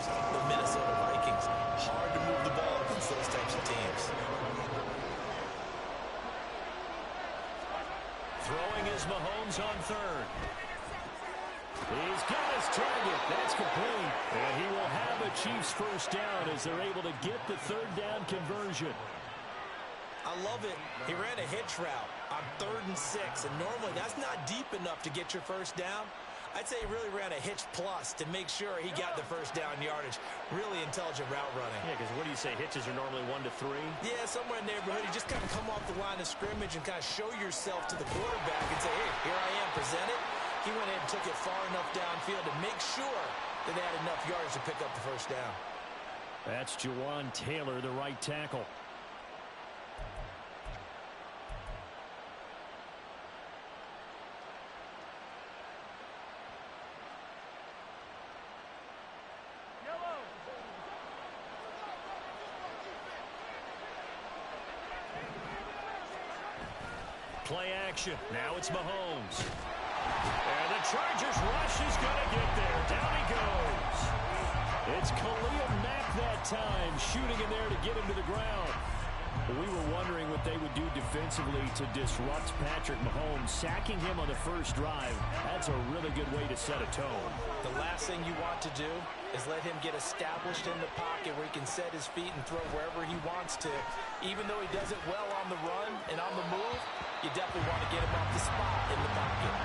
Steelers, the Minnesota Vikings. Hard to move the ball against those types of teams. Throwing is Mahomes on third. He's got his target. That's complete. And he will have a Chiefs first down as they're able to get the third down conversion. I love it. He ran a hitch route on 3rd and 6, and normally that's not deep enough to get your first down. I'd say he really ran a hitch plus to make sure he got the first down yardage. Really intelligent route running. Yeah, because what do you say? Hitches are normally 1 to 3? Yeah, somewhere in the neighborhood. You just kind of come off the line of scrimmage and kind of show yourself to the quarterback and say, hey, here I am, present it. He went in and took it far enough downfield to make sure that they had enough yards to pick up the first down. That's Jawan Taylor, the right tackle. Play action. Now it's Mahomes. And the Chargers rush is going to get there. Down he goes. It's Khalil Mack that time, shooting in there to get him to the ground. We were wondering what they would do defensively to disrupt Patrick Mahomes. Sacking him on the first drive, that's a really good way to set a tone. The last thing you want to do is let him get established in the pocket where he can set his feet and throw wherever he wants to. Even though he does it well on the run and on the move, you definitely want to get him off the spot in the pocket.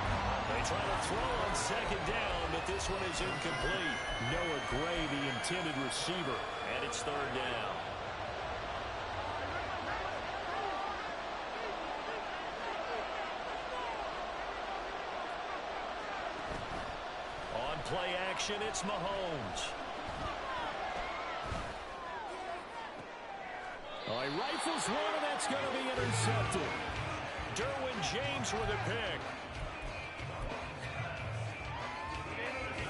They try to throw on second down, but this one is incomplete. Noah Gray, the intended receiver, and it's third down. On play action, it's Mahomes. Oh, he rifles one, and that's going to be intercepted. Derwin James with a pick.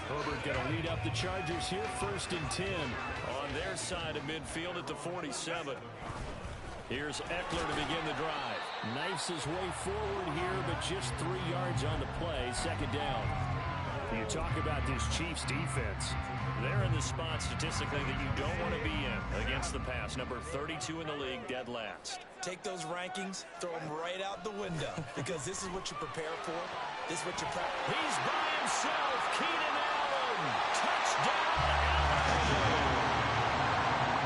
Herbert going to lead up the Chargers here, 1st and 10 on their side of midfield at the 47. Here's Eckler to begin the drive. Knifes his way forward here, but just 3 yards on the play, 2nd down. You talk about this Chiefs defense. They're in the spot statistically that you don't want to be in against the pass. Number 32 in the league, dead last. Take those rankings, throw them right out the window, because this is what you prepare for. This is what you practice. He's by himself. Keenan Allen. Touchdown, Allen.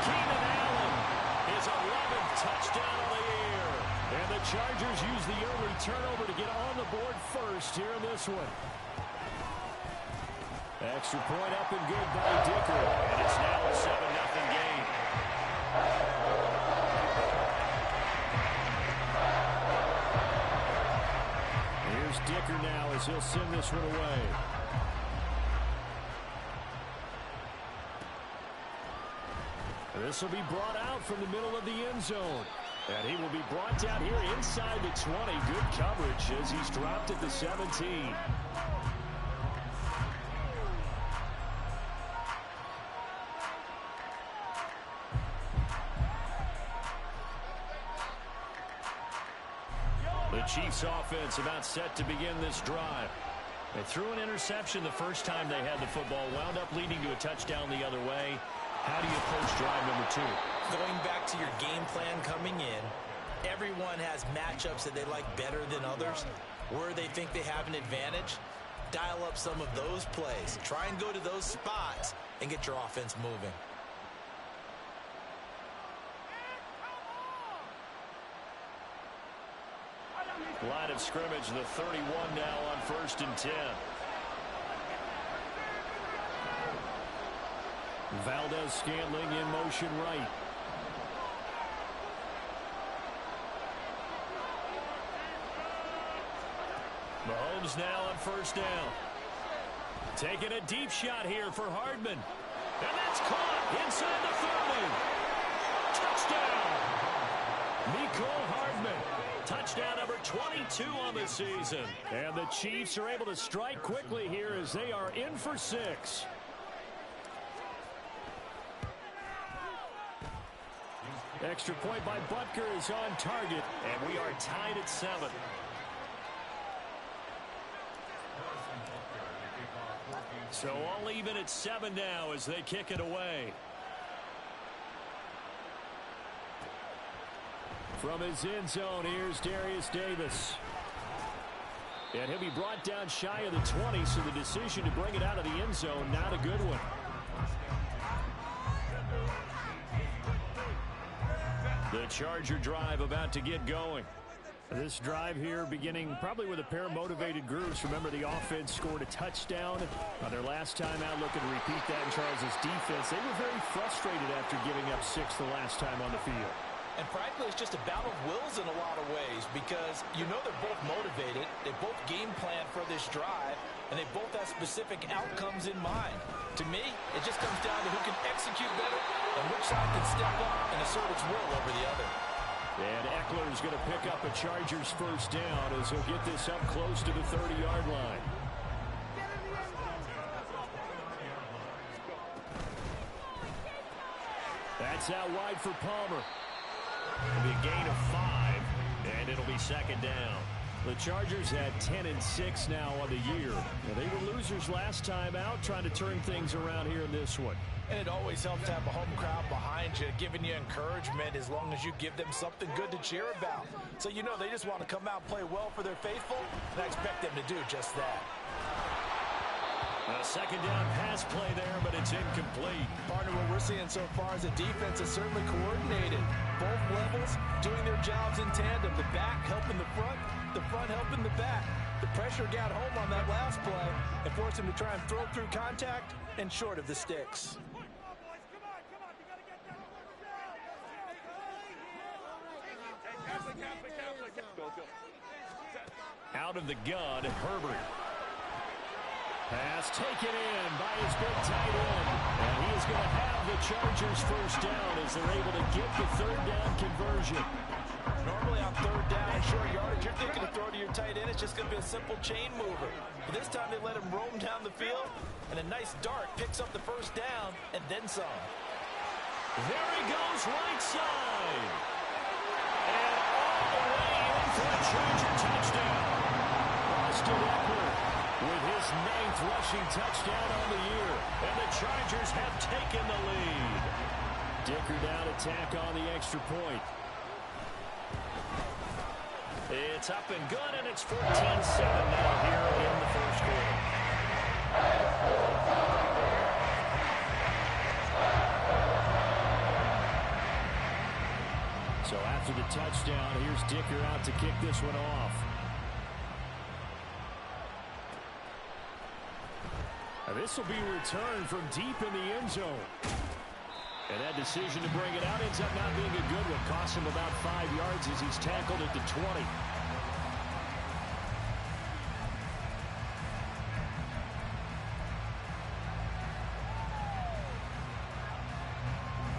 Keenan Allen, his 11th touchdown on the year. And the Chargers use the early turnover to get on the board first here in this one. Extra point up and good by Dicker. And it's now a 7-0 game. Here's Dicker now as he'll send this one away. This will be brought out from the middle of the end zone. And he will be brought down here inside the 20. Good coverage as he's dropped at the 17. The Chiefs offense about set to begin this drive. They threw an interception the first time they had the football, wound up leading to a touchdown the other way. How do you approach drive number 2? Going back to your game plan coming in, everyone has matchups that they like better than others, where they think they have an advantage. Dial up some of those plays. Try and go to those spots and get your offense moving. Line of scrimmage, the 31 now on 1st and 10. Valdez-Scantling in motion right. Mahomes now on 1st down. Taking a deep shot here for Hardman. And that's caught inside the 30. Touchdown! Mecole Hardman. Touchdown number 22 on the season. And the Chiefs are able to strike quickly here as they are in for 6. Extra point by Butker is on target, and we are tied at 7. So all even at 7 now as they kick it away. From his end zone, here's Darius Davis. And he'll be brought down shy of the 20, so the decision to bring it out of the end zone, not a good one. The Charger drive about to get going. This drive here beginning probably with a pair of motivated groups. Remember, the offense scored a touchdown on their last time out, looking to repeat that in Charles' defense. They were very frustrated after giving up 6 the last time on the field. And frankly, it's just a battle of wills in a lot of ways because you know they're both motivated. They both game plan for this drive, and they both have specific outcomes in mind. To me, it just comes down to who can execute better and which side can step up and assert its will over the other. And Eckler is going to pick up a Chargers first down as he'll get this up close to the 30-yard line. That's out wide for Palmer. It'll be a gain of 5, and it'll be second down. The Chargers had 10-6 now on the year. Now, they were losers last time out, trying to turn things around here in this one. And it always helps to have a home crowd behind you, giving you encouragement as long as you give them something good to cheer about. So you know they just want to come out and play well for their faithful, and I expect them to do just that. A second down pass play there, but it's incomplete. Partner, what we're seeing so far is the defense is certainly coordinated. Both levels doing their jobs in tandem. The back helping the front helping the back. The pressure got home on that last play and forced him to try and throw through contact and short of the sticks. Out of the gun, Herbert. Pass taken in by his big tight end. And he is going to have the Chargers first down as they're able to get the third down conversion. Normally on third down and short yardage, you're thinking to throw to your tight end. It's just going to be a simple chain mover. But this time they let him roam down the field, and a nice dart picks up the first down and then some. There he goes, right side. And all the way in for a Charger touchdown. Austin Eckler with his 9th rushing touchdown on the year. And the Chargers have taken the lead. Dicker down attack on the extra point. It's up and good, and it's 14-7 now here in the first quarter. So after the touchdown, here's Dicker out to kick this one off. And this will be returned from deep in the end zone. And that decision to bring it out ends up not being a good one. Costs him about 5 yards as he's tackled at the 20.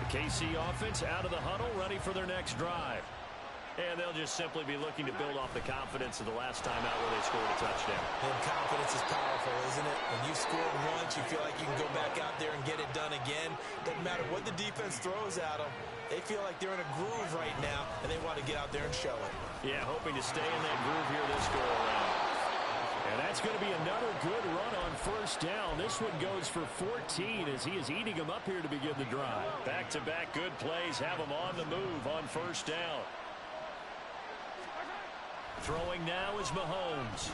The KC offense out of the huddle, ready for their next drive. And they'll just simply be looking to build off the confidence of the last time out where they scored a touchdown. And confidence is powerful, isn't it? When you've scored once, you feel like you can go back out there and get it done again. Doesn't matter what the defense throws at them. They feel like they're in a groove right now, and they want to get out there and show it. Yeah, hoping to stay in that groove here this go-around. And that's going to be another good run on first down. This one goes for 14 as he is eating them up here to begin the drive. Back-to-back good plays have them on the move on first down. Throwing now is Mahomes.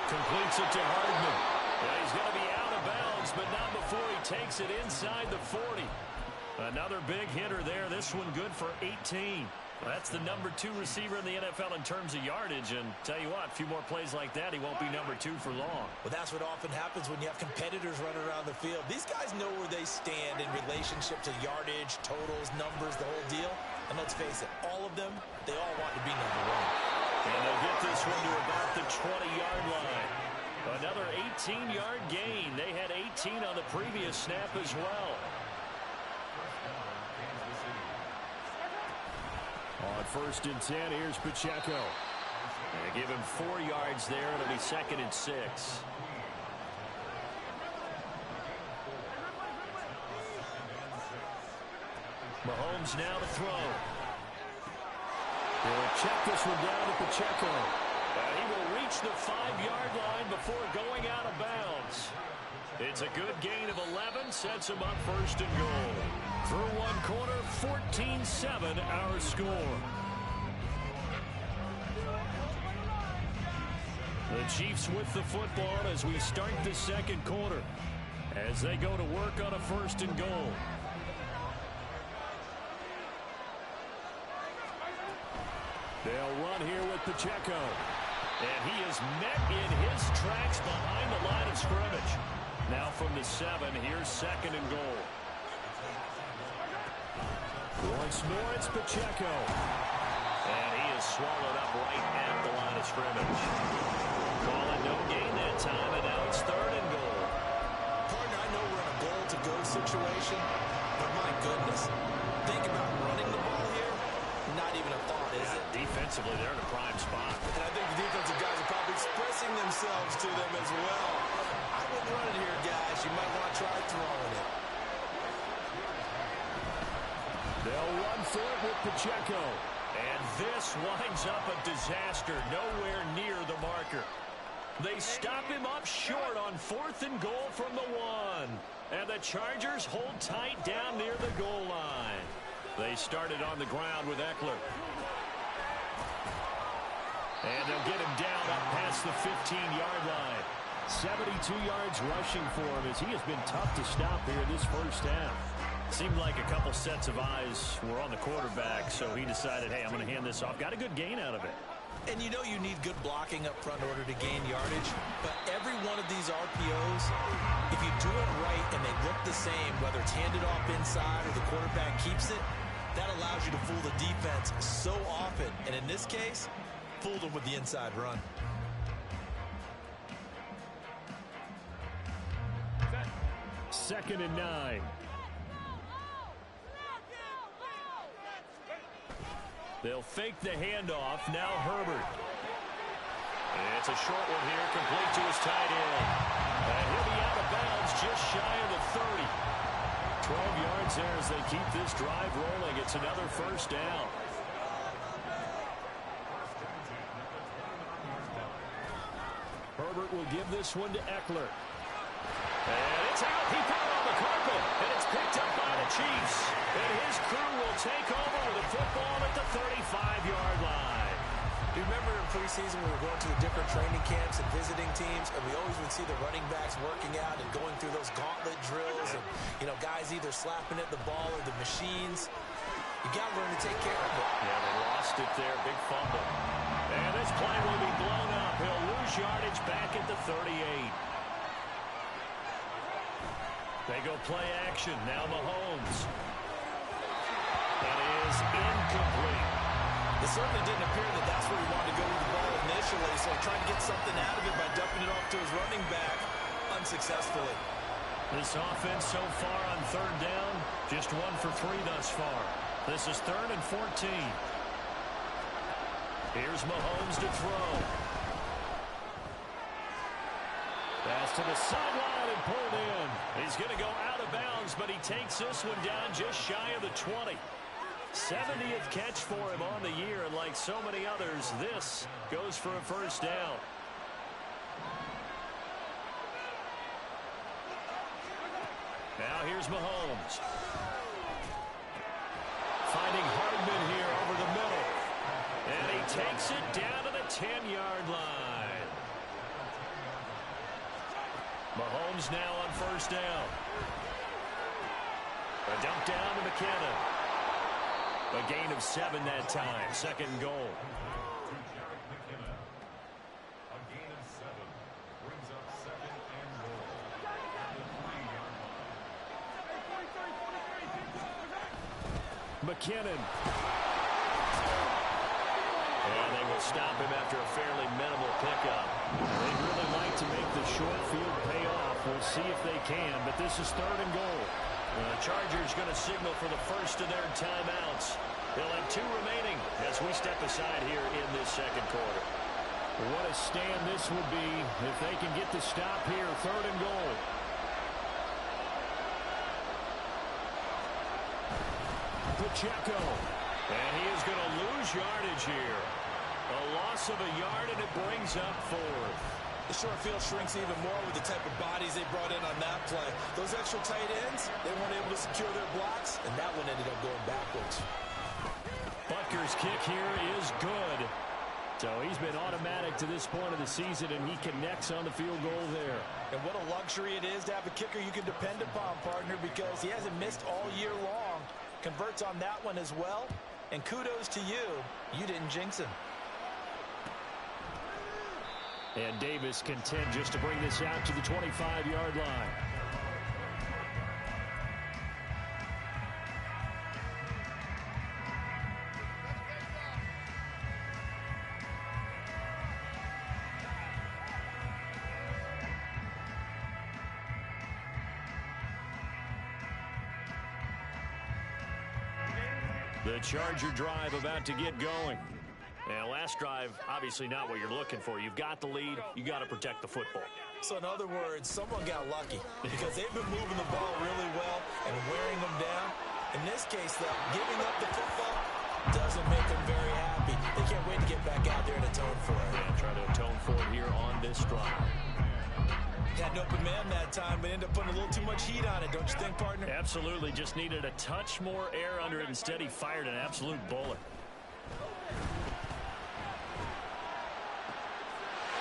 Completes it to Hardman. Well, he's going to be out of bounds, but not before he takes it inside the 40. Another big hitter there. This one good for 18. Well, that's the number 2 receiver in the NFL in terms of yardage. And tell you what, a few more plays like that, he won't be number 2 for long. Well, that's what often happens when you have competitors running around the field. These guys know where they stand in relationship to yardage, totals, numbers, the whole deal. And let's face it, all of them, they all want to be number 1. And they'll get this one to about the 20-yard line. Another 18-yard gain. They had 18 on the previous snap as well. On first and 10, here's Pacheco. And they give him 4 yards there. It'll be 2nd and 6. Mahomes now to throw. He'll check this one down to Pacheco. He will reach reach the 5-yard line before going out of bounds. It's a good gain of 11, sets him up first and goal. Through one quarter, 14-7 our score. The Chiefs with the football as we start the second quarter, as they go to work on a first and goal. They'll run here with Pacheco. And he is met in his tracks behind the line of scrimmage. Now from the 7, here's second and goal. Once more, it's Pacheco. And he is swallowed up right at the line of scrimmage. Calling no gain that time, and now it's third and goal. Partner, I know we're in a goal-to-go situation, but my goodness, think about running the ball here. Not even a thought, is it? Defensively, they're in a prime spot. And I think the defensive guys are probably expressing themselves to them as well. I wouldn't run it here, guys. You might want to try throwing it. They'll run for it with Pacheco. And this winds up a disaster, nowhere near the marker. They stop him up short on fourth and goal from the 1. And the Chargers hold tight down near the goal line. They started on the ground with Eckler. And they'll get him down up past the 15-yard line. 72 yards rushing for him as he has been tough to stop here this first half. Seemed like a couple sets of eyes were on the quarterback, so he decided, hey, I'm going to hand this off. Got a good gain out of it. And you know you need good blocking up front in order to gain yardage. But every one of these RPOs, if you do it right and they look the same, whether it's handed off inside or the quarterback keeps it, that allows you to fool the defense so often. And in this case, fooled them with the inside run. Second and 9. They'll fake the handoff. Now Herbert. It's a short one here, complete to his tight end. And he'll be out of bounds just shy of the 30. 12 yards there as they keep this drive rolling. It's another first down. Herbert will give this one to Eckler. And it's out. He put it on the carpet. And it's picked up by the Chiefs. And his crew will take over with the football at the 35-yard line. Do you remember in preseason we were going to the different training camps and visiting teams, and we always would see the running backs working out and going through those gauntlet drills and, you know, guys either slapping at the ball or the machines. You got to learn to take care of it. Yeah, they lost it there. Big fumble. And this play will be blown up. He'll lose yardage back at the 38. They go play action. Now Mahomes. That is incomplete. It certainly didn't appear that that's where he wanted to go with the ball initially, so he tried to get something out of it by dumping it off to his running back unsuccessfully. This offense so far on third down, just 1 for 3 thus far. This is third and 14. Here's Mahomes to throw. Pass to the sideline and pulled in. He's going to go out of bounds, but he takes this one down just shy of the 20. 70th catch for him on the year, and like so many others, this goes for a first down. Now here's Mahomes. Finding Hardman here over the middle. And he takes it down to the 10-yard line. Mahomes now on first down. A dump down to McKinnon. A gain of 7 that time. Second and goal. McKinnon. And they will stop him after a fairly minimal pickup. They'd really like to make the short field pay off. We'll see if they can, but this is third and goal. The Chargers going to signal for the first of their timeouts. They'll have 2 remaining as we step aside here in this second quarter. What a stand this would be if they can get the stop here, third and goal. Pacheco. And he is going to lose yardage here. A loss of a yard, and it brings up 4th. The short field shrinks even more with the type of bodies they brought in on that play. Those extra tight ends, they weren't able to secure their blocks, and that one ended up going backwards. Butker's kick here is good. So he's been automatic to this point of the season, and he connects on the field goal there. And what a luxury it is to have a kicker you can depend upon, partner, because he hasn't missed all year long. Converts on that one as well. And kudos to you. You didn't jinx him. And Davis content just to bring this out to the 25-yard line. The Charger drive about to get going. And last drive, obviously not what you're looking for. You've got the lead. You got to protect the football. So in other words, someone got lucky because they've been moving the ball really well and wearing them down. In this case, though, giving up the football doesn't make them very happy. They can't wait to get back out there and atone for it. Yeah, try to atone for it here on this drive. Had an open man that time, but ended up putting a little too much heat on it, don't you think, partner? Absolutely. Just needed a touch more air under it. Instead, he fired an absolute bullet.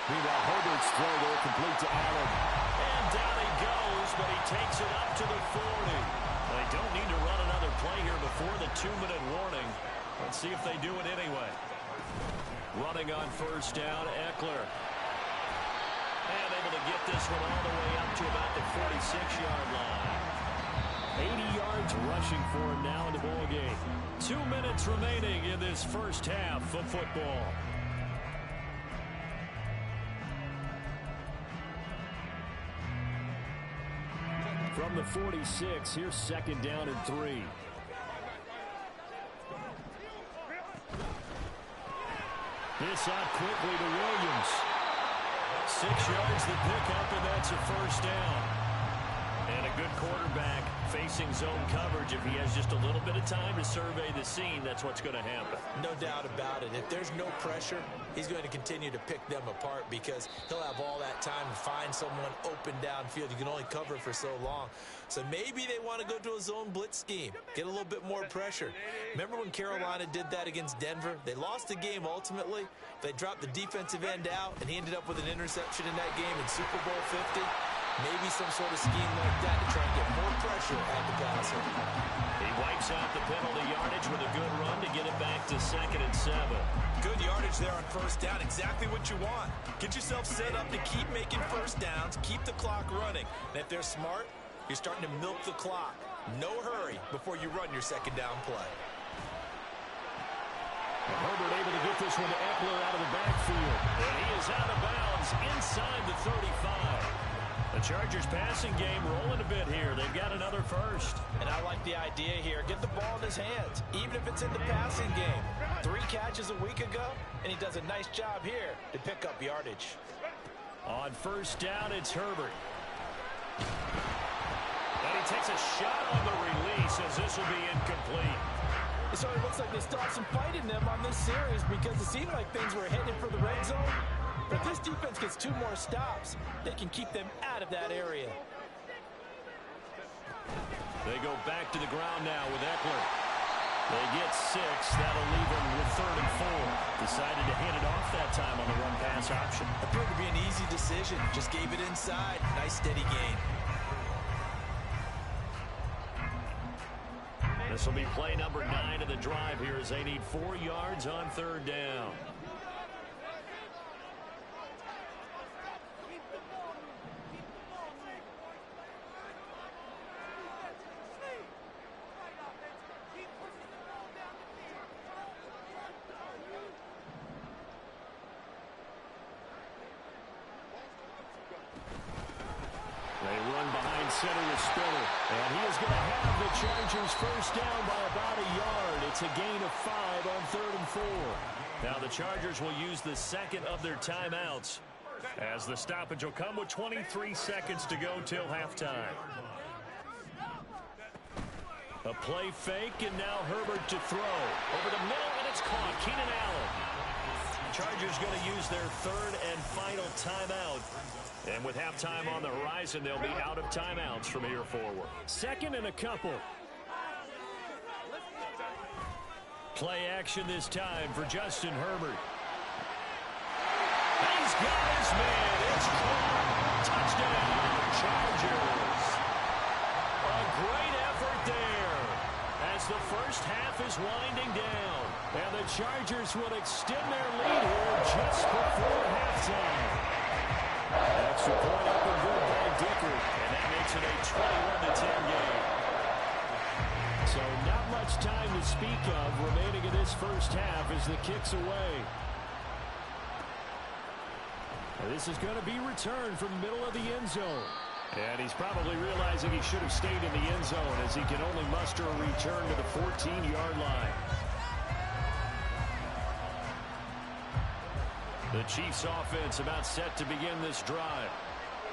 Meanwhile, Herbert's throw there complete to Allen. And down he goes, but he takes it up to the 40. They don't need to run another play here before the 2-minute warning. Let's see if they do it anyway. Running on first down, Eckler. And able to get this one all the way up to about the 46-yard line. 80 yards rushing for him now in the ball game. 2 minutes remaining in this first half of football. From the 46, here's second down and 3. This out quickly to Williams. 6 yards the pickup, and that's a first down. And a good quarterback facing zone coverage. If he has just a little bit of time to survey the scene, that's what's going to happen. No doubt about it. If there's no pressure, he's going to continue to pick them apart because he'll have all that time to find someone open downfield. You can only cover for so long. So maybe they want to go to a zone blitz scheme, get a little bit more pressure. Remember when Carolina did that against Denver? They lost the game ultimately. They dropped the defensive end out, and he ended up with an interception in that game in Super Bowl 50. Maybe some sort of scheme like that to try and get more pressure at the passer. He wipes out the penalty yardage with a good run to get it back to 2nd and 7. Good yardage there on first down. Exactly what you want. Get yourself set up to keep making first downs, keep the clock running. And if they're smart, you're starting to milk the clock. No hurry before you run your second down play. And Herbert able to get this one to Eckler out of the backfield. And he is out of bounds inside the 35. The Chargers passing game rolling a bit here. They've got another first. And I like the idea here. Get the ball in his hands, even if it's in the passing game. 3 catches a week ago, and he does a nice job here to pick up yardage. On first down, it's Herbert. And he takes a shot on the release as this will be incomplete. It certainly looks like they still have some fight in them on this series because it seemed like things were headed for the red zone. But if this defense gets 2 more stops, they can keep them out of that area. They go back to the ground now with Eckler. They get 6. That'll leave them with 3rd and 4. Decided to hand it off that time on the run-pass option. Appeared to be an easy decision. Just gave it inside. Nice steady gain. This will be play number 9 of the drive here as they need 4 yards on 3rd down. Center with Spiller, and he is going to have the Chargers first down by about a yard. It's a gain of 5 on 3rd and 4. Now the Chargers will use the second of their timeouts as the stoppage will come with 23 seconds to go till halftime. A play fake, and now Herbert to throw. Over the middle, and it's caught. Keenan Allen. Chargers going to use their third and final timeout. And with halftime on the horizon, they'll be out of timeouts from here forward. Second and a couple. Play action this time for Justin Herbert. He's got his man. It's caught. Touchdown, Chargers. A great effort there as the first half is winding down. And the Chargers will extend their lead here just before halftime. Extra point up and good by Dicker. And that makes it a 21-10 game. So not much time to speak of remaining in this first half as the kick's away. This is going to be returned from the middle of the end zone. And he's probably realizing he should have stayed in the end zone as he can only muster a return to the 14-yard line. The Chiefs offense about set to begin this drive.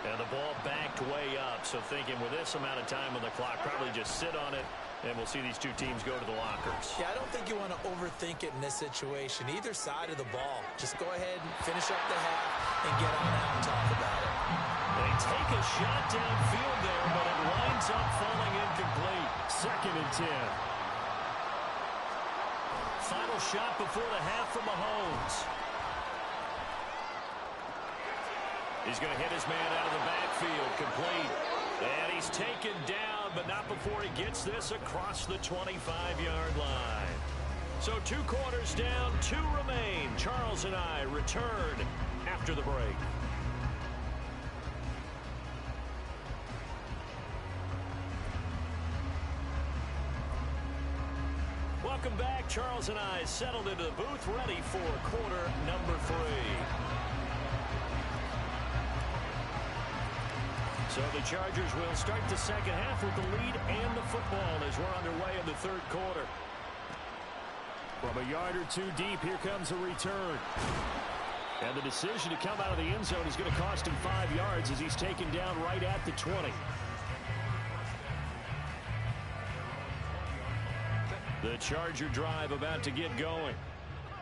And the ball backed way up. So thinking with this amount of time on the clock, probably just sit on it. And we'll see these two teams go to the lockers. Yeah, I don't think you want to overthink it in this situation. Either side of the ball. Just go ahead and finish up the half and get on out and talk about it. They take a shot downfield there, but it winds up falling incomplete. Second and 10. Final shot before the half from Mahomes. He's going to hit his man out of the backfield, complete. And he's taken down, but not before he gets this across the 25-yard line. So 2 quarters down, 2 remain. Charles and I return after the break. Welcome back. Charles and I settled into the booth, ready for quarter number 3. So the Chargers will start the second half with the lead and the football as we're underway in the third quarter. From a yard or 2 deep, here comes a return. And the decision to come out of the end zone is going to cost him 5 yards as he's taken down right at the 20. The Charger drive about to get going.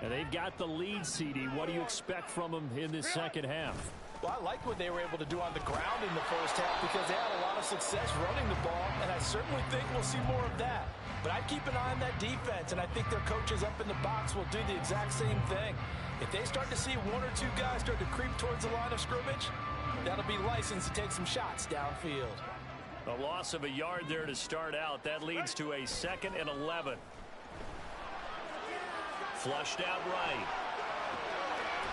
And they've got the lead, CD. What do you expect from them in this second half? Well, I like what they were able to do on the ground in the first half because they had a lot of success running the ball, and I certainly think we'll see more of that. But I'd keep an eye on that defense, and I think their coaches up in the box will do the exact same thing. If they start to see 1 or 2 guys start to creep towards the line of scrimmage, that'll be license to take some shots downfield. A loss of a yard there to start out. That leads to a 2nd and 11. Flushed out right.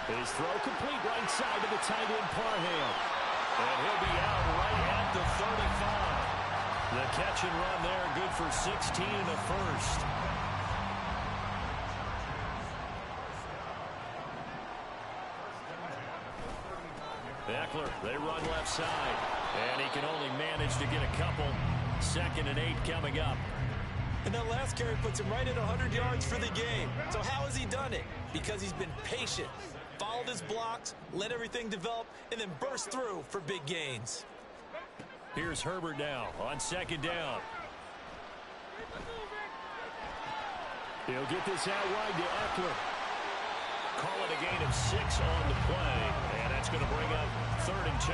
His throw complete right side to the tight end Parham. And he'll be out right at the 35. The catch and run there, good for 16 and a first. Eckler, they run left side. And he can only manage to get a couple. 2nd and 8 coming up. And that last carry puts him right at 100 yards for the game. So how has he done it? Because he's been patient. Followed his blocks, let everything develop, and then burst through for big gains. Here's Herbert now on 2nd down. He'll get this out wide to Eckler. Call it a gain of 6 on the play, and that's going to bring up 3rd and 2.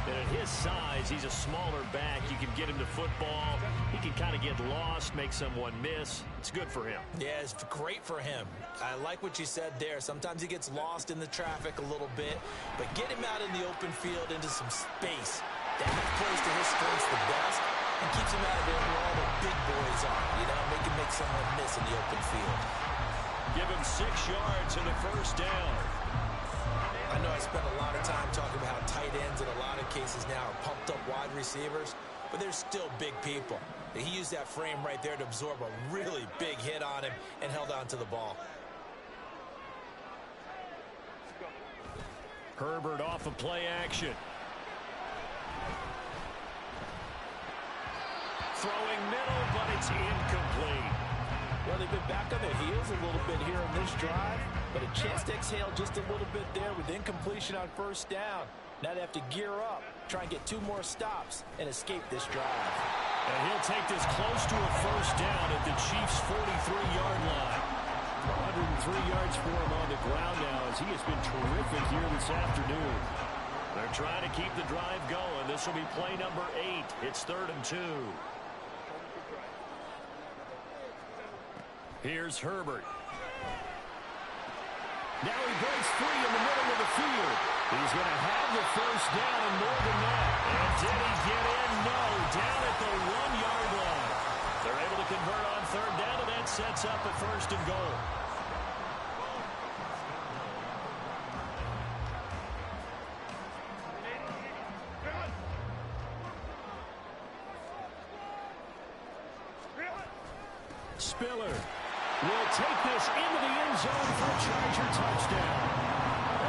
And at his size, he's a smaller back. You can get him to football. He can kind of get lost, make someone miss. It's good for him. Yeah, it's great for him. I like what you said there. Sometimes he gets lost in the traffic a little bit, but get him out in the open field into some space. That plays to his strengths the best and keeps him out of there where all the big boys are. You know, make someone miss in the open field. Give him 6 yards in the first down. I know I spent a lot of time talking about how tight ends in a lot of cases now are pumped up wide receivers, but they're still big people. He used that frame right there to absorb a really big hit on him and held on to the ball. Herbert off of play action. Throwing middle, but it's incomplete. Well, they've been back on their heels a little bit here on this drive, but a chance to exhale just a little bit there with incompletion on first down. Now they have to gear up, try and get 2 more stops, and escape this drive. And he'll take this close to a first down at the Chiefs' 43-yard line. 103 yards for him on the ground now as he has been terrific here this afternoon. They're trying to keep the drive going. This will be play number 8. It's 3rd and 2. Here's Herbert. Now he breaks free in the middle of the field. He's going to have the first down and more than that. And did he get in? No. Down at the 1-yard line. They're able to convert on 3rd down, and that sets up a 1st and goal. Spiller will take this into the end zone for a Charger touchdown.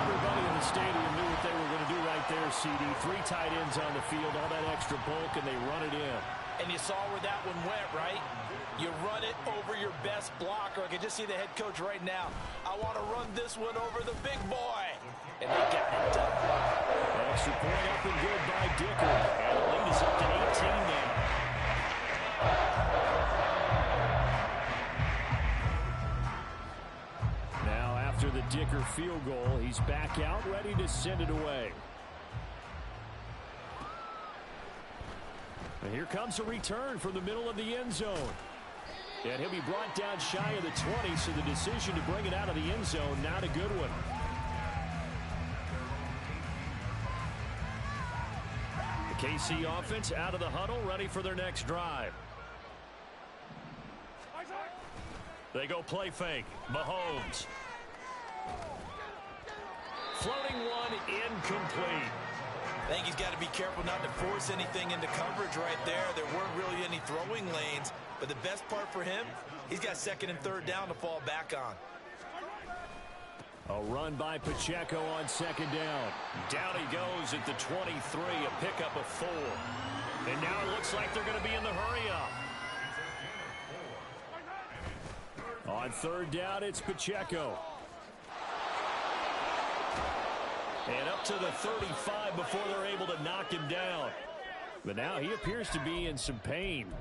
Everybody in the stadium knew what they were going to do right there, CD. 3 tight ends on the field, all that extra bulk, and they run it in. And you saw where that one went, right? You run it over your best blocker. I can just see the head coach right now. I want to run this one over the big boy. And they got it done. Extra point up and good by Dicker. And the lead is up to 18 now. Now after the Dicker field goal, he's back out, ready to send it away. And here comes a return from the middle of the end zone. And he'll be brought down shy of the 20, so the decision to bring it out of the end zone, not a good one. The KC offense out of the huddle, ready for their next drive. They go play fake. Mahomes. Floating one, incomplete. I think he's got to be careful not to force anything into coverage right there. There weren't really any throwing lanes, but the best part for him, he's got 2nd and 3rd down to fall back on. A run by Pacheco on 2nd down. Down he goes at the 23, a pickup of 4. And now it looks like they're going to be in the hurry-up. On 3rd down, it's Pacheco. And up to the 35 before they're able to knock him down. But now he appears to be in some pain.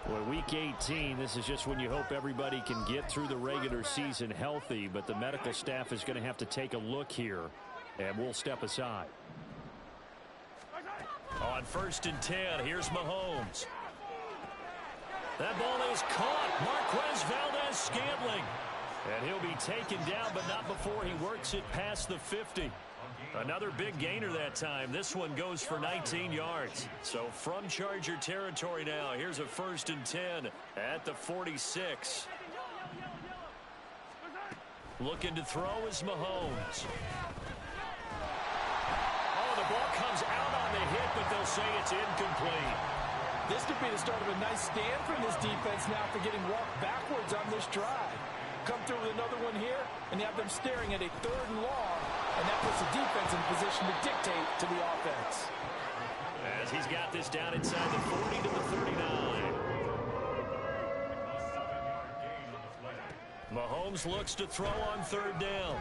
Well, week 18, this is just when you hope everybody can get through the regular season healthy, but the medical staff is going to have to take a look here, and we'll step aside. On 1st and 10, here's Mahomes. That ball is caught. Marquez Valdez-Scantling. And he'll be taken down, but not before he works it past the 50. Another big gainer that time. This one goes for 19 yards. So from Charger territory now, here's a 1st and 10 at the 46. Looking to throw is Mahomes. Oh, the ball comes out on the hit, but they'll say it's incomplete. This could be the start of a nice stand from this defense now for getting walked backwards on this drive. Come through with another one here, and you have them staring at a 3rd and long, and that puts the defense in position to dictate to the offense. As he's got this down inside the 40 to the 39. Mahomes looks to throw on 3rd down.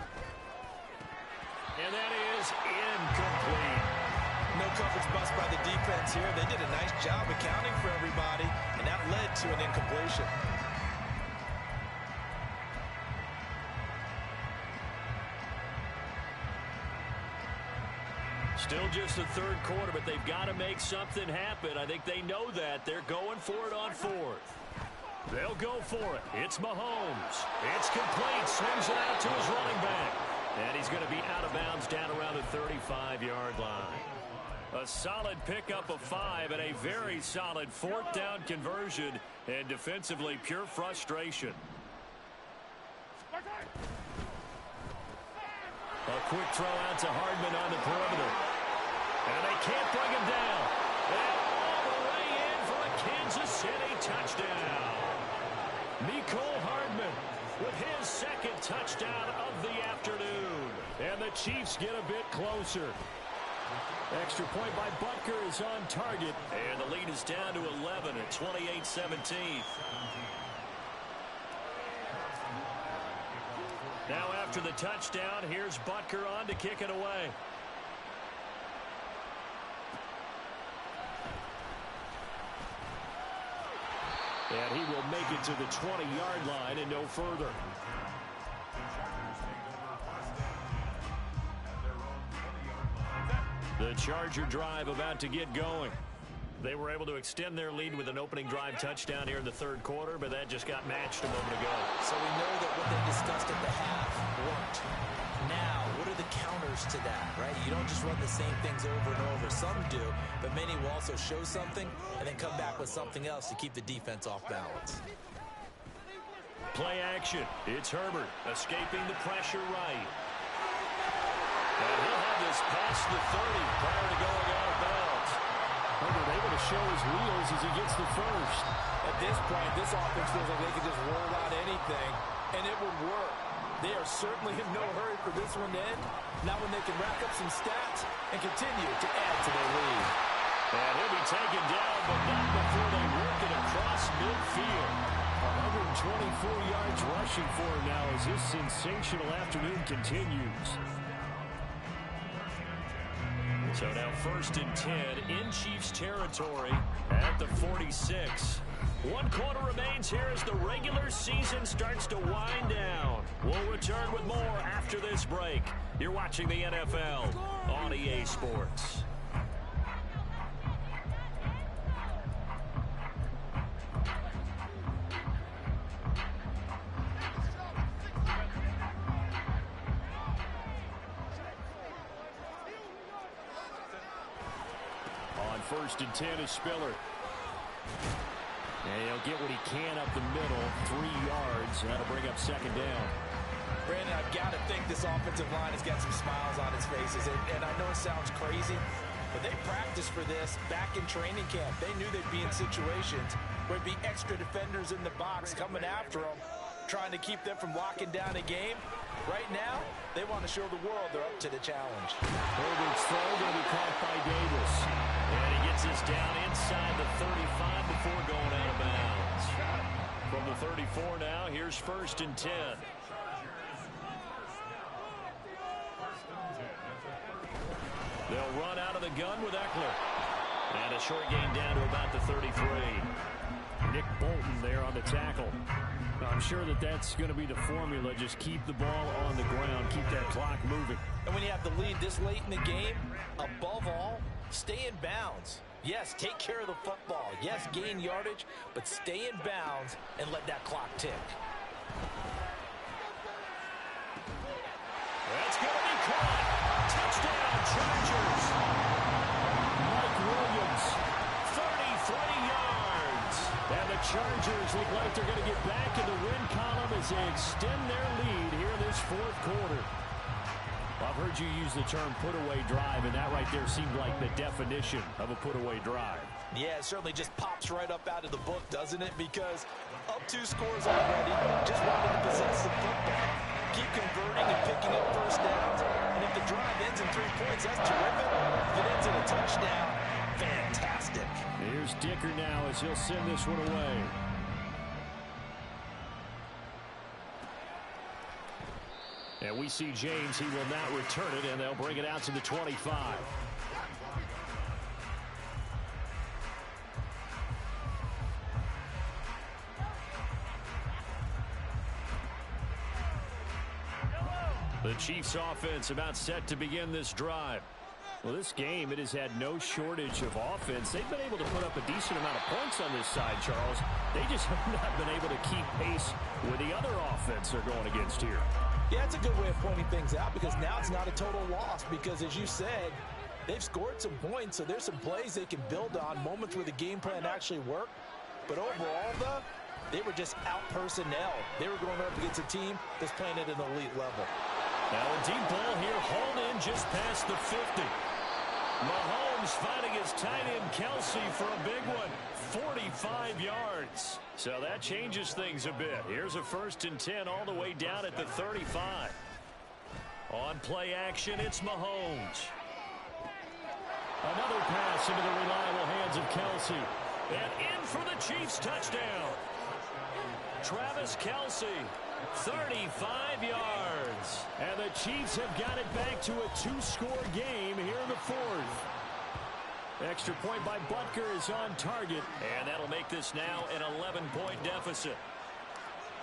And that is incomplete. No coverage bust by the defense here. They did a nice job accounting for everybody, and that led to an incompletion. Still just the 3rd quarter, but they've got to make something happen. I think they know that. They're going for it on 4th. They'll go for it. It's Mahomes. It's complete. Swings it out to his running back. And he's going to be out of bounds down around the 35-yard line. A solid pickup of 5 and a very solid 4th down conversion. And defensively, pure frustration. A quick throw out to Hardman on the perimeter. And they can't bring him down. And all the way in for a Kansas City touchdown. Mecole Hardman with his 2nd touchdown of the afternoon. And the Chiefs get a bit closer. Extra point by Butker is on target. And the lead is down to 11 at 28-17. Now after the touchdown, here's Butker on to kick it away. And he will make it to the 20-yard line and no further. Charger drive about to get going. They were able to extend their lead with an opening drive touchdown here in the third quarter, but that just got matched a moment ago. So we know that what they discussed at the half worked. Now, what are the counters to that, right? You don't just run the same things over and over. Some do, but many will also show something and then come back with something else to keep the defense off balance. Play action. It's Herbert escaping the pressure right. And he'll have this past the 30 prior to going out of bounds. Herbert able to show his wheels as he gets the first. At this point, this offense feels like they could just roll out anything, and it would work. They are certainly in no hurry for this one to end. Now when they can rack up some stats and continue to add to their lead. And he'll be taken down, but not before they work it across midfield. 124 yards rushing for him now as this sensational afternoon continues. So now 1st and 10 in Chiefs territory at the 46. 1 quarter remains here as the regular season starts to wind down. We'll return with more after this break. You're watching the NFL on EA Sports. On 1st and 10 is Spiller. And he'll get what he can up the middle, 3 yards. That'll bring up 2nd down. Brandon, I've got to think this offensive line has got some smiles on its faces. And I know it sounds crazy, but they practiced for this back in training camp. They knew they'd be in situations where it'd be extra defenders in the box coming after them, trying to keep them from locking down a game. Right now, they want to show the world they're up to the challenge. Herbert's throw going to be caught by Davis. And he gets us down inside the 35 before going out of bounds. From the 34 now, here's 1st and 10. They'll run out of the gun with Eckler. And a short gain down to about the 33. Nick Bolton there on the tackle. I'm sure that that's going to be the formula. Just keep the ball on the ground. Keep that clock moving. And when you have the lead this late in the game, above all, stay in bounds. Yes, take care of the football. Yes, gain yardage, but stay in bounds and let that clock tick. That's going to be caught. Touchdown, Chargers. Mike Williams. 33 yards. And the Chargers look like they're going to get back in the win column as they extend their lead here in this 4th quarter. I've heard you use the term put-away drive, and that right there seemed like the definition of a put-away drive. Yeah, it certainly just pops right up out of the book, doesn't it? Because up 2 scores already, just wanted to possess the football, keep converting and picking up first downs. And if the drive ends in 3 points, that's terrific. If it ends in a touchdown, fantastic. Here's Dicker now as he'll send this one away. And we see James. He will not return it, and they'll bring it out to the 25. The Chiefs offense about set to begin this drive. Well, this game, it has had no shortage of offense. They've been able to put up a decent amount of points on this side, Charles. They just have not been able to keep pace with the other offense they're going against here. Yeah, it's a good way of pointing things out because now it's not a total loss because, as you said, they've scored some points, so there's some plays they can build on, moments where the game plan actually worked. But overall, though, they were just out-personnel. They were going up against a team that's playing at an elite level. Now a deep ball here, hauled in just past the 50. Mahomes finding his tight end Kelsey for a big one, 45 yards. So that changes things a bit. Here's a 1st and 10 all the way down at the 35. On play action, it's Mahomes. Another pass into the reliable hands of Kelsey. And in for the Chiefs touchdown. Travis Kelsey, 35 yards. And the Chiefs have got it back to a 2-score game here in the 4th. Extra point by Butker is on target. And that'll make this now an 11-point deficit.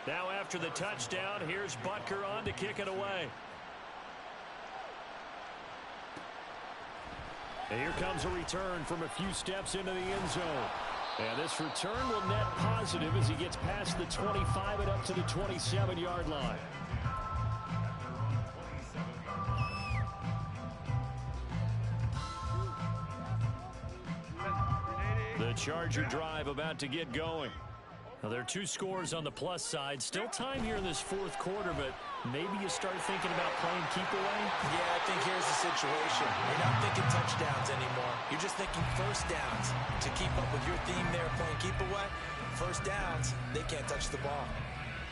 Now after the touchdown, here's Butker on to kick it away. And here comes a return from a few steps into the end zone. And this return will net positive as he gets past the 25 and up to the 27-yard line. The Charger drive about to get going. Now, there are 2 scores on the plus side. Still time here in this fourth quarter, but maybe you start thinking about playing keep away? Yeah, I think here's the situation. You're not thinking touchdowns anymore. You're just thinking first downs. To keep up with your theme there, playing keep away, first downs, they can't touch the ball.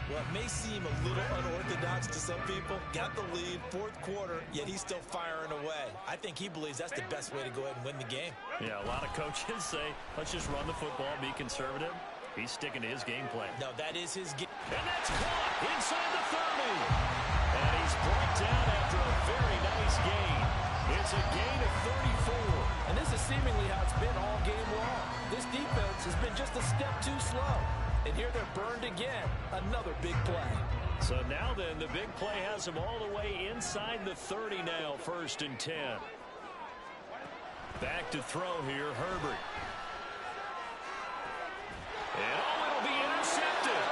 Well, it may seem a little unorthodox to some people. Got the lead, fourth quarter, yet he's still firing away. I think he believes that's the best way to go ahead and win the game. Yeah, a lot of coaches say, let's just run the football, be conservative. He's sticking to his game plan. No, that is his game. And that's caught inside the 30. And he's brought down after a very nice gain. It's a gain of 34. And this is seemingly how it's been all game long. This defense has been just a step too slow. And here they're burned again. Another big play. So now then, the big play has him all the way inside the 30 now, 1st and 10. Back to throw here, Herbert. And it'll be intercepted.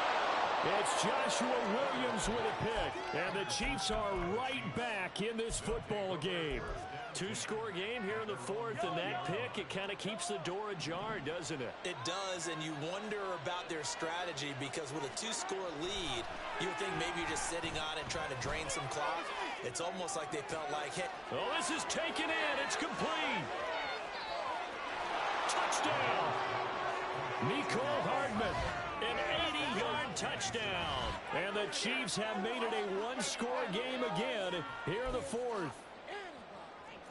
It's Joshua Williams with a pick. And the Chiefs are right back in this football game. 2-score game here in the fourth, and that pick, it kind of keeps the door ajar, doesn't it? It does, and you wonder about their strategy because with a 2-score lead, you would think maybe you're just sitting on it trying to drain some clock. It's almost like they felt like, hey. Oh, this is taken in. It's complete. Touchdown. Nicole Hardman, an 80-yard touchdown. And the Chiefs have made it a 1-score game again here in the fourth.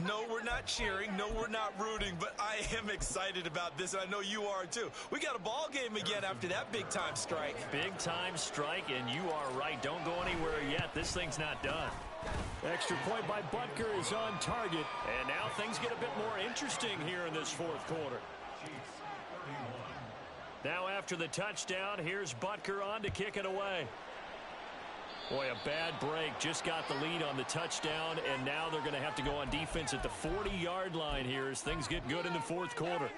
No, we're not cheering. No, we're not rooting, but I am excited about this, and I know you are too. We got a ball game again after that big-time strike. Big-time strike, and you are right. Don't go anywhere yet. This thing's not done. Extra point by Butker is on target, and now things get a bit more interesting here in this fourth quarter. Now after the touchdown, here's Butker on to kick it away. Boy, a bad break. Just got the lead on the touchdown, and now they're going to have to go on defense at the 40-yard line here as things get good in the fourth quarter.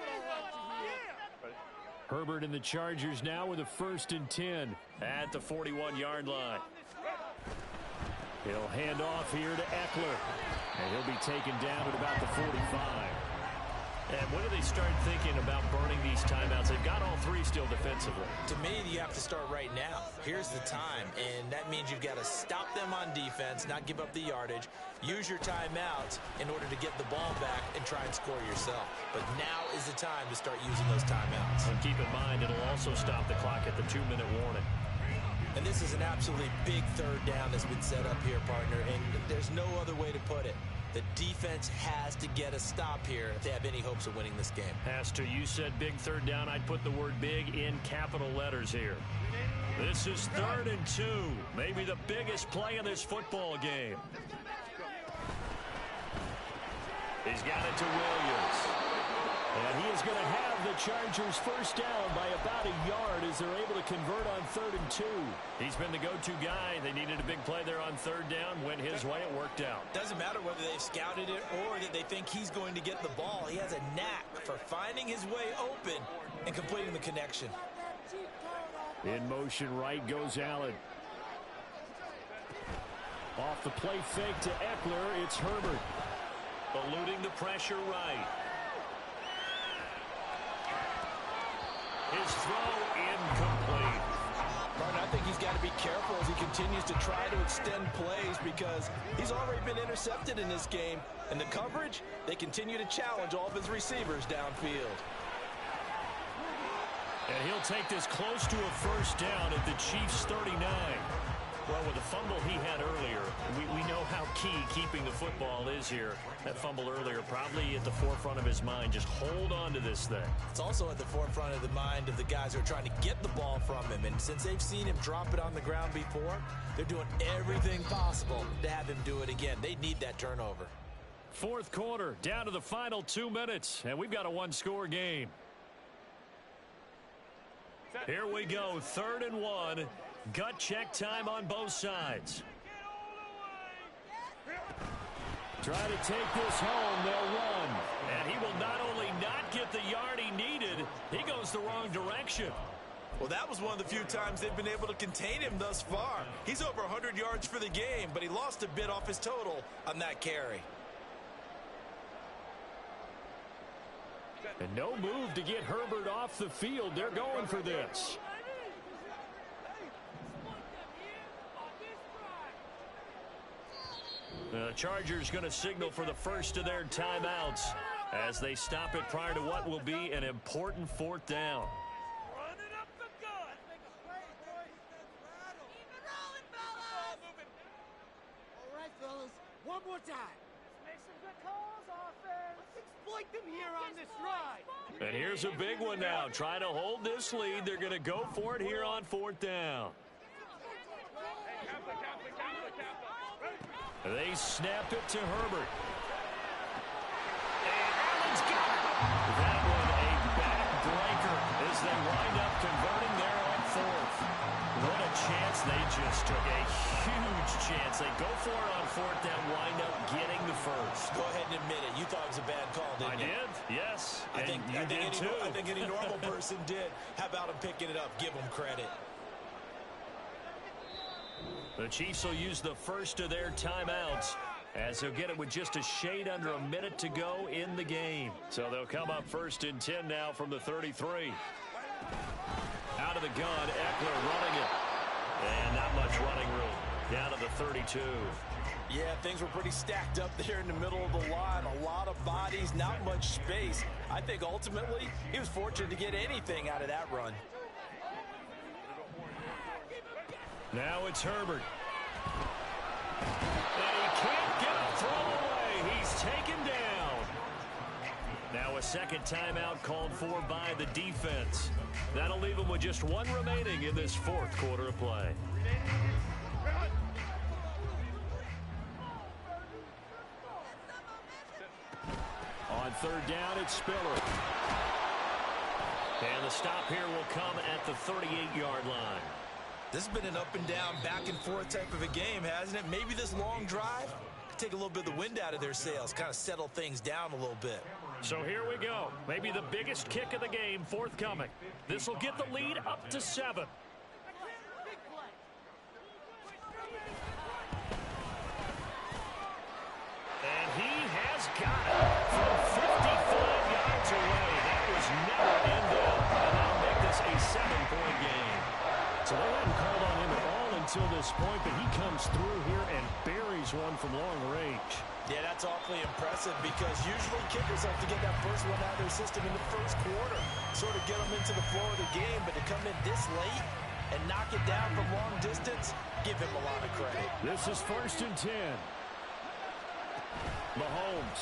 Herbert and the Chargers now with a 1st and 10 at the 41-yard line. He'll hand off here to Eckler, and he'll be taken down at about the 45. And when do they start thinking about burning these timeouts? They've got all 3 still defensively. To me, you have to start right now. Here's the time, and that means you've got to stop them on defense, not give up the yardage, use your timeouts in order to get the ball back and try and score yourself. But now is the time to start using those timeouts. And keep in mind, it'll also stop the clock at the 2-minute warning. And this is an absolutely big third down that's been set up here, partner, and there's no other way to put it. The defense has to get a stop here if they have any hopes of winning this game. Has to. You said big third down. I'd put the word big in capital letters here. This is 3rd and 2. Maybe the biggest play in this football game. He's got it to Williams. And he is going to have the Chargers first down by about a yard as they're able to convert on 3rd and 2. He's been the go-to guy. They needed a big play there on 3rd down. Went his way. It worked out. Doesn't matter whether they've scouted it or that they think he's going to get the ball. He has a knack for finding his way open and completing the connection. In motion right goes Allen. Off the play fake to Eckler. It's Herbert. Eluding the pressure right. His throw incomplete. Martin, I think he's got to be careful as he continues to try to extend plays because he's already been intercepted in this game. And the coverage, they continue to challenge all of his receivers downfield. And he'll take this close to a first down at the Chiefs' 39. Well, with the fumble he had earlier, we know how key keeping the football is here. That fumble earlier probably at the forefront of his mind. Just hold on to this thing. It's also at the forefront of the mind of the guys who are trying to get the ball from him. And since they've seen him drop it on the ground before, they're doing everything possible to have him do it again. They need that turnover. Fourth quarter, down to the final 2 minutes, and we've got a 1-score game. Here we go, 3rd and 1. Gut check time on both sides. Try to take this home. They'll run. And action. Well, that was one of the few times they've been able to contain him thus far. He's over 100 yards for the game, but he lost a bit off his total on that carry. And no move to get Herbert off the field. They're going for this. The Chargers going to signal for the first of their timeouts as they stop it prior to what will be an important fourth down. One more time. Make some good calls, offense. Let's exploit them here on this ride. And here's a big one now. Trying to hold this lead. They're going to go for it here on fourth down. They snap it to Herbert. And Allen's got it. That one a backbreaker as they wind up converting there on fourth. What a chance they just took. A huge chance. They go for it on fourth down, wind up getting the first. Go ahead and admit it. You thought it was a bad call, didn't you? I did, yes. I think any normal person did. How about him picking it up? Give him credit. The Chiefs will use the first of their timeouts as they'll get it with just a shade under a minute to go in the game. So they'll come up 1st and 10 now from the 33. Out of the gun, Eckler running it. And not much running room. Down to the 32. Yeah, things were pretty stacked up there in the middle of the line. A lot of bodies, not much space. I think ultimately he was fortunate to get anything out of that run. Now it's Herbert. And he can't get a throw away. He's taken down. Now a second timeout called for by the defense. That'll leave him with just one remaining in this fourth quarter of play. On third down, it's Spiller. And the stop here will come at the 38-yard line. This has been an up and down, back and forth type of a game, hasn't it? Maybe this long drive could take a little bit of the wind out of their sails, kind of settle things down a little bit. So here we go. Maybe the biggest kick of the game forthcoming. This will get the lead up to 7. And he has got it from 55 yards away. That was never in doubt. And that'll make this a 7-point game. So they hadn't called on him at all until this point, but he comes through here and buries one from long range. Yeah, that's awfully impressive because usually kickers have to get that first one out of their system in the first quarter, sort of get them into the flow of the game, but to come in this late and knock it down from long distance, give him a lot of credit. This is 1st and 10. Mahomes.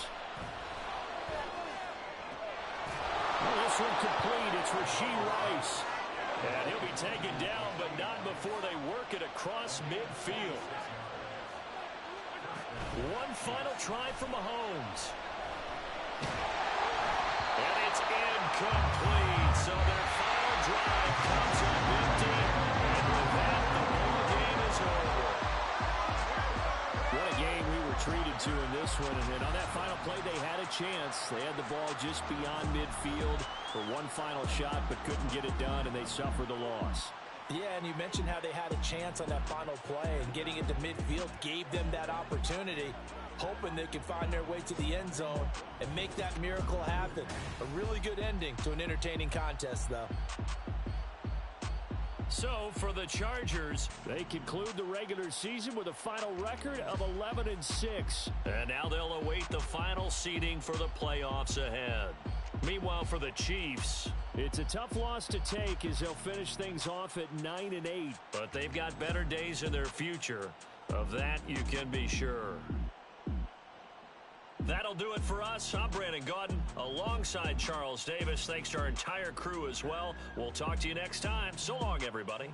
Oh, this one complete. It's Rashee Rice. And he'll be taken down, but not before they work it across midfield. One final try for Mahomes. And it's incomplete. So their final drive comes up empty. And with that, the ball game is over. What a game we were treated to in this one. And then on that final play, they had a chance. They had the ball just beyond midfield for one final shot, but couldn't get it done, and they suffered the loss. Yeah, and you mentioned how they had a chance on that final play, and getting it to midfield gave them that opportunity, hoping they could find their way to the end zone and make that miracle happen. A really good ending to an entertaining contest, though. So, for the Chargers, they conclude the regular season with a final record of 11-6. And now they'll await the final seeding for the playoffs ahead. Meanwhile, for the Chiefs, it's a tough loss to take as they'll finish things off at 9-8. But they've got better days in their future. Of that, you can be sure. That'll do it for us. I'm Brandon Gaudin alongside Charles Davis. Thanks to our entire crew as well. We'll talk to you next time. So long, everybody.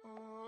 Oh.